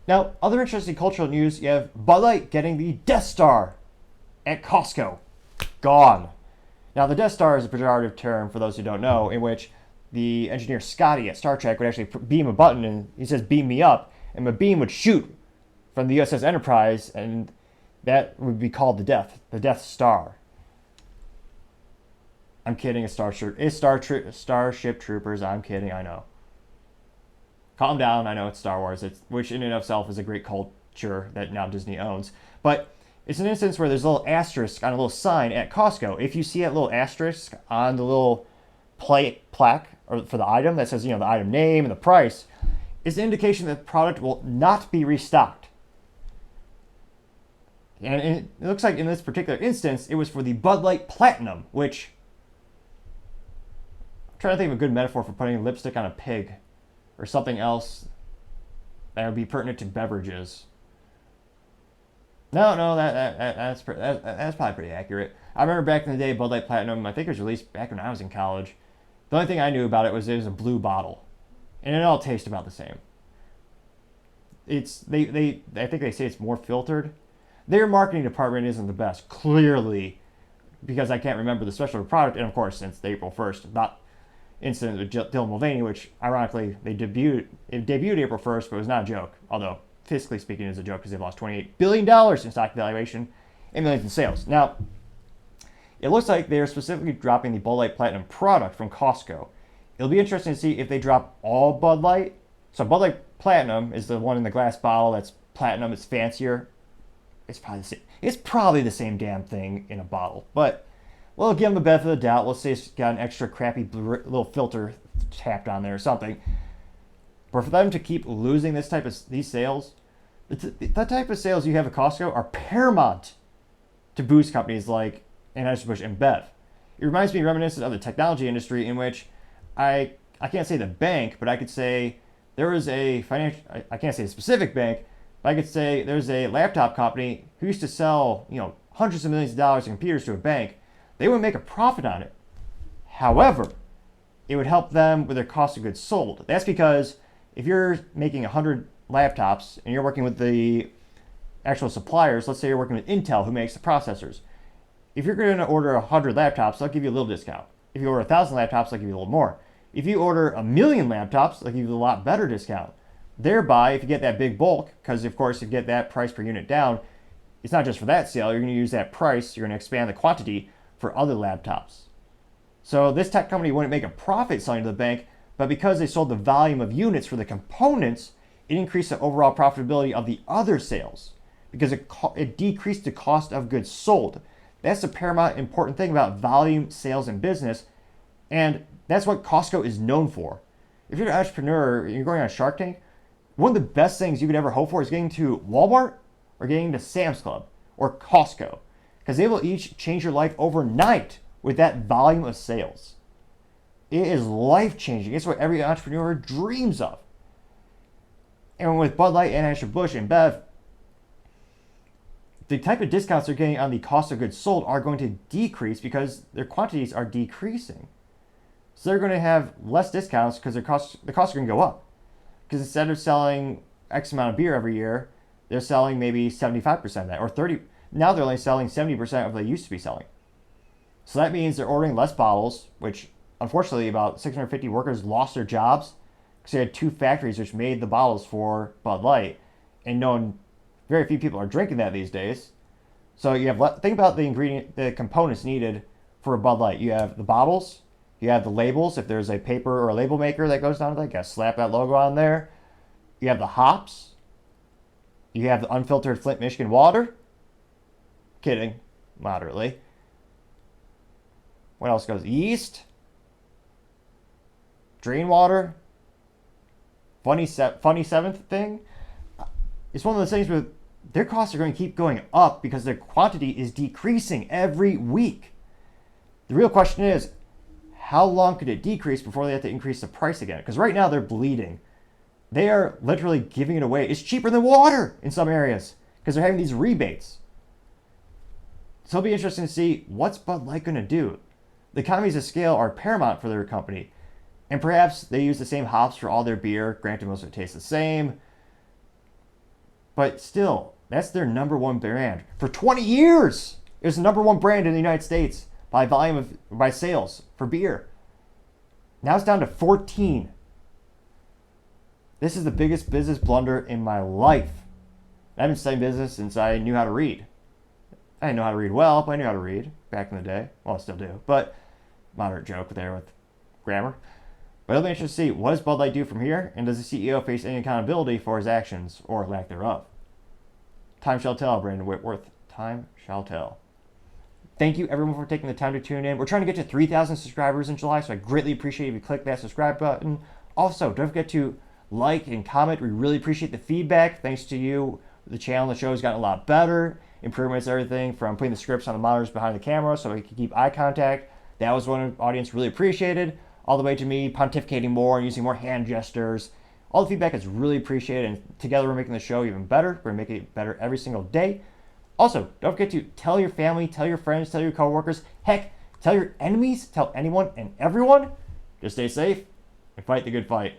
Now, other interesting cultural news, you have Bud Light getting the Death Star at Costco. Gone. Now, the Death Star is a pejorative term, for those who don't know, in which the engineer Scotty at Star Trek would actually beam a button, and he says, beam me up, and the beam would shoot from the USS Enterprise, and that would be called the Death Star. I'm kidding, it's Starship Troopers, I'm kidding, I know. Calm down, I know it's Star Wars, which in and of itself is a great culture that now Disney owns. But it's an instance where there's a little asterisk on a little sign at Costco. If you see that little asterisk on the little plaque or for the item that says, the item name and the price, it's an indication that the product will not be restocked. And it looks like in this particular instance, it was for the Bud Light Platinum, which I'm trying to think of a good metaphor for putting lipstick on a pig or something else that would be pertinent to beverages. No, that's probably pretty accurate. I remember back in the day, Bud Light Platinum, I think it was released back when I was in college. The only thing I knew about it was a blue bottle, and it all tastes about the same. I think they say it's more filtered. Their marketing department isn't the best, clearly, because I can't remember the special product, and of course, since the April 1st, about incident with Dylan Mulvaney, which ironically it debuted April 1st, but it was not a joke. Although fiscally speaking, it is a joke because they've lost $28 billion in stock valuation and millions in sales. Now, it looks like they're specifically dropping the Bud Light Platinum product from Costco. It'll be interesting to see if they drop all Bud Light. So Bud Light Platinum is the one in the glass bottle that's platinum. It's fancier. It's probably the same damn thing in a bottle, but we'll give them the benefit of the doubt. Let's say it's got an extra crappy little filter tapped on there or something. But for them to keep losing these sales, the type of sales you have at Costco are paramount to boost companies like Anheuser-Busch and Bev. It reminds me reminiscent of the technology industry, in which I can't say the bank, but I could say there was a I can't say a specific bank, but I could say there's a laptop company who used to sell hundreds of millions of dollars in computers to a bank. They wouldn't make a profit on it. However, it would help them with their cost of goods sold. That's because if you're making 100 laptops and you're working with the actual suppliers, let's say you're working with Intel, who makes the processors. If you're going to order 100 laptops, they'll give you a little discount. If you order 1,000 laptops, they'll give you a little more. If you order 1,000,000 laptops, they'll give you a lot better discount. Thereby, if you get that big bulk, because of course, if you get that price per unit down, it's not just for that sale. You're going to use that price. You're going to expand the quantity for other laptops. So this tech company wouldn't make a profit selling to the bank, but because they sold the volume of units for the components, it increased the overall profitability of the other sales because it decreased the cost of goods sold. That's the paramount important thing about volume sales in business, and that's what Costco is known for. If you're an entrepreneur and you're going on Shark Tank, one of the best things you could ever hope for is getting to Walmart or getting to Sam's Club or Costco, because they will each change your life overnight with that volume of sales. It is life-changing. It's what every entrepreneur dreams of. And with Bud Light, Anheuser-Busch, and Bev, the type of discounts they're getting on the cost of goods sold are going to decrease because their quantities are decreasing. So they're going to have less discounts because the costs are going to go up. Because instead of selling X amount of beer every year, they're selling maybe 75% of that, or 30%. Now they're only selling 70% of what they used to be selling. So that means they're ordering less bottles, which unfortunately about 650 workers lost their jobs because they had two factories which made the bottles for Bud Light, and very few people are drinking that these days. So you have think about the components needed for a Bud Light. You have the bottles, you have the labels. If there's a paper or a label maker that goes down to that, you gotta slap that logo on there. You have the hops. You have the unfiltered Flint, Michigan water. Kidding, moderately. What else goes? Yeast, drain water, funny seventh thing. It's one of those things where their costs are going to keep going up because their quantity is decreasing every week. The real question is, how long could it decrease before they have to increase the price again? Because right now they're bleeding. They are literally giving it away. It's cheaper than water in some areas because they're having these rebates. So it'll be interesting to see what's Bud Light going to do. The economies of scale are paramount for their company. And perhaps they use the same hops for all their beer. Granted, most of it tastes the same. But still, that's their number one brand. For 20 years, it was the number one brand in the United States by by sales for beer. Now it's down to 14. This is the biggest business blunder in my life. I've been studying business since I knew how to read. I didn't know how to read well, but I knew how to read back in the day. Well, I still do, but moderate joke there with grammar. But it'll be interesting to see, what does Bud Light do from here, and does the CEO face any accountability for his actions, or lack thereof? Time shall tell, Brandon Whitworth. Time shall tell. Thank you, everyone, for taking the time to tune in. We're trying to get to 3,000 subscribers in July, so I greatly appreciate if you click that subscribe button. Also, don't forget to like and comment. We really appreciate the feedback. Thanks to you, the channel, the show has gotten a lot better. Improvements, everything from putting the scripts on the monitors behind the camera so we can keep eye contact. That was one the audience really appreciated. All the way to me pontificating more and using more hand gestures. All the feedback is really appreciated, and together we're making the show even better. We're making it better every single day. Also, don't forget to tell your family, tell your friends, tell your coworkers. Heck, tell your enemies, tell anyone and everyone. Just stay safe and fight the good fight.